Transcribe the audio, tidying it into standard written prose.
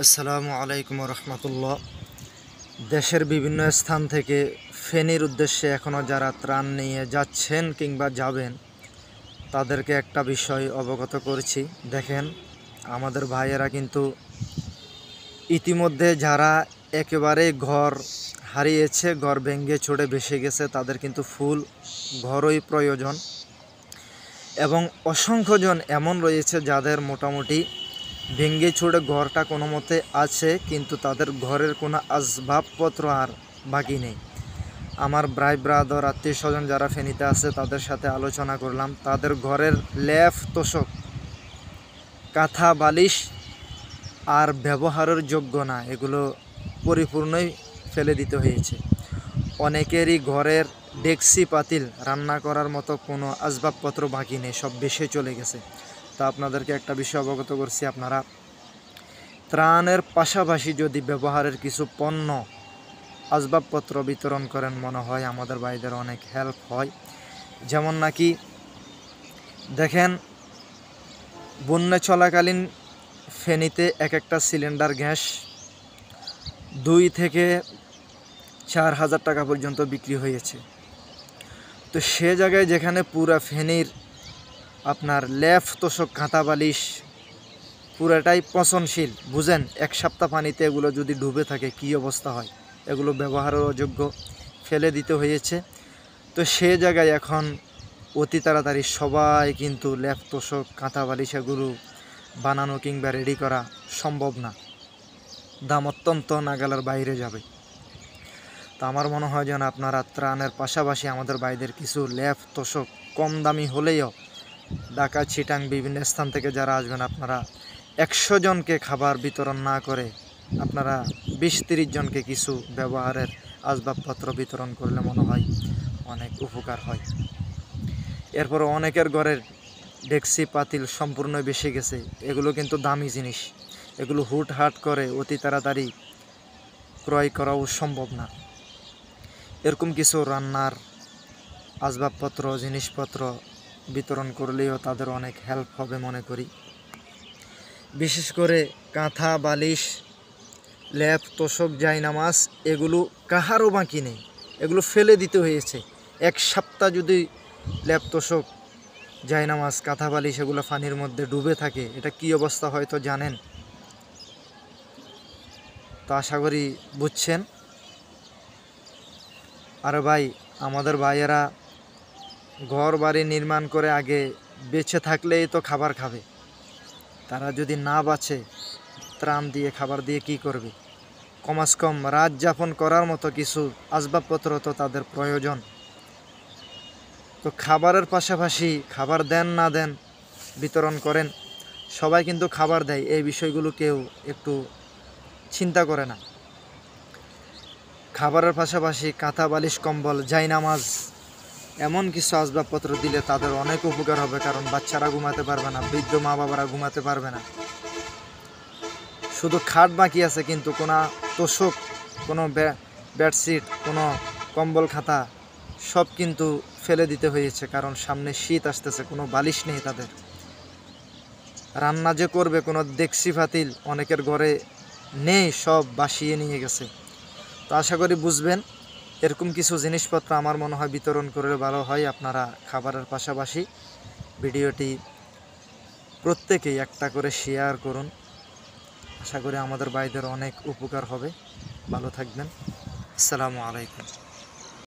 আসসালামু আলাইকুম রহমতুল্লাহ। দেশের বিভিন্ন স্থান থেকে ফেনীর উদ্দেশ্যে এখনও যারা ত্রাণ নিয়ে যাচ্ছেন কিংবা যাবেন তাদেরকে একটা বিষয় অবগত করছি। দেখেন, আমাদের ভাইয়েরা কিন্তু ইতিমধ্যে যারা একেবারে ঘর হারিয়েছে, ঘর ভেঙে চড়ে ভেসে গেছে, তাদের কিন্তু ফুল ঘরই প্রয়োজন। এবং অসংখ্যজন এমন রয়েছে যাদের মোটামুটি ভেঙে ছুড়ে ঘরটা কোনো মতে আছে, কিন্তু তাদের ঘরের কোনো আসবাবপত্র আর বাকি নেই। আমার ভাই ব্রাদার আত্মীয় স্বজন যারা ফেনীতে আছে তাদের সাথে আলোচনা করলাম, তাদের ঘরের লেফ তোষক কাঁথা বালিশ আর ব্যবহারের যোগ্য না, এগুলো পরিপূর্ণই ফেলে দিতে হয়েছে। অনেকেরই ঘরের ডেকসি পাতিল রান্না করার মতো কোনো আসবাবপত্র বাকি নেই, সব বেশি চলে গেছে। তা আপনাদেরকে একটা বিষয় অবগত করছি, আপনারা ত্রাণের পাশাপাশি যদি ব্যবহারের কিছু পণ্য আসবাবপত্র বিতরণ করেন, মনে হয় আমাদের ভাইদের অনেক হেল্প হয়। যেমন নাকি দেখেন, বন্যা চলাকালীন ফেনীতে এক একটা সিলিন্ডার গ্যাস 2 থেকে 4 হাজার টাকা পর্যন্ত বিক্রি হয়েছে। তো সে জায়গায় যেখানে পুরা ফেনীর আপনার লেফ তোষক কাঁথা বালিশ পুরাটাই পচনশীল, বুঝেন, 1 সপ্তাহ পানিতে এগুলো যদি ডুবে থাকে কী অবস্থা হয়, এগুলো ব্যবহারের অযোগ্য, ফেলে দিতে হয়েছে। তো সে জায়গায় এখন অতি তাড়াতাড়ি সবাই কিন্তু লেফ তোষক কাঁথা বালিশ এগুলো বানানো কিংবা রেডি করা সম্ভব না, দাম অত্যন্ত নাগালের বাইরে যাবে। তো আমার মনে হয় যেন আপনারা ত্রাণের পাশাপাশি আমাদের ভাইদের কিছু লেফ তোষক কম দামি হলেও ঢাকা চিটাং বিভিন্ন স্থান থেকে যারা আসবেন, আপনারা 100 জনকে খাবার বিতরণ না করে আপনারা 20-30 জনকে কিছু ব্যবহারের আসবাবপত্র বিতরণ করলে মনে হয় অনেক উপকার হয়। এরপর অনেকের ঘরের ডেকসি পাতিল সম্পূর্ণ বেশি গেছে, এগুলো কিন্তু দামি জিনিস, এগুলো হুটহাট করে অতি তাড়াতাড়ি ক্রয় করাও সম্ভব না। এরকম কিছু রান্নার আসবাবপত্র জিনিসপত্র বিতরণ করলেও তাদের অনেক হেল্প হবে মনে করি। বিশেষ করে কাঁথা বালিশ লেপ তোষক জায়নামাজ এগুলো কাহারও বাকি নেই, এগুলো ফেলে দিতে হয়েছে। 1 সপ্তাহ যদি লেপ তোষক জায়নামাজ কাঁথা বালিশ এগুলো পানির মধ্যে ডুবে থাকে, এটা কি অবস্থা হয়তো জানেন। তো আশা করি বুঝছেন। আর ভাই, আমাদের ভাইয়েরা ঘর বাড়ি নির্মাণ করে আগে বেঁচে থাকলেই তো খাবার খাবে, তারা যদি না বাঁচে ত্রাণ দিয়ে খাবার দিয়ে কি করবে? কমাস কম রাত যাপন করার মতো কিছু আসবাবপত্র তো তাদের প্রয়োজন। তো খাবারের পাশাপাশি খাবার দেন না দেন বিতরণ করেন, সবাই কিন্তু খাবার দেয়, এই বিষয়গুলো কেউ একটু চিন্তা করে না। খাবারের পাশাপাশি কাঁথা বালিশ কম্বল জায়নামাজ এমন কিছু আসবাবপত্র দিলে তাদের অনেক উপকার হবে, কারণ বাচ্চারা ঘুমাতে পারবে না, বৃদ্ধ মা বাবারা ঘুমাতে পারবে না। শুধু খাট বাকি আছে, কিন্তু কোনো তোষক, কোনো বেডশিট, কোনো কম্বল খাতা সব কিন্তু ফেলে দিতে হয়েছে, কারণ সামনে শীত আসতেছে, কোনো বালিশ নেই তাদের। রান্না যে করবে কোনো ডেকসি পাতিল অনেকের ঘরে নেই, সব বাসিয়ে নিয়ে গেছে। তো আশা করি বুঝবেন, এরকম কিছু জিনিসপত্র আমার মনে হয় বিতরণ করলে ভালো হয়। আপনারা খাবারের পাশাপাশি ভিডিওটি প্রত্যেকেই একটা করে শেয়ার করুন, আশা করি আমাদের ভাইদের অনেক উপকার হবে। ভালো থাকবেন। আসসালামু আলাইকুম।